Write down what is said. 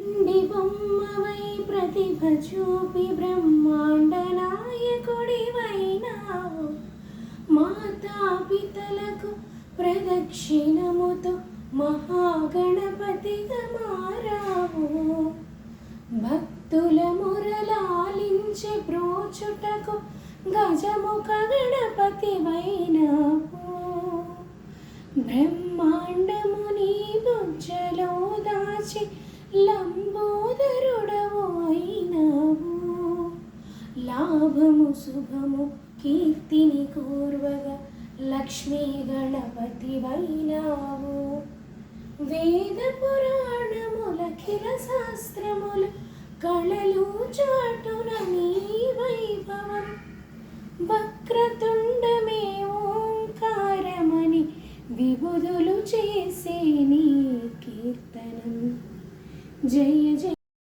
వెండి బొమ్మవై ప్రతిభ చూపి బ్రహ్మాండ నాయకుడివైనావు. మాతాపితలకు ప్రదక్షిణముతో మహాగణపతిగా మారావు. భక్తుల మురళాలించి బ్రోచుటకు గజముఖ గణపతివైనావు. బ్రహ్మాండము నీ బుజ్జలో దాచి లంబోదరుడవు అయినావు. లాభము శుభము కీర్తిని కోర్వగా లక్ష్మీ గణపతివైనావు. వేద పురాణములఖిల శాస్త్రముల కళలు చాటున నీ వైభవం. వక్రతుండమే ఓంకారమని విభుదులు చేసే నీ కీర్తనం. జయ జయ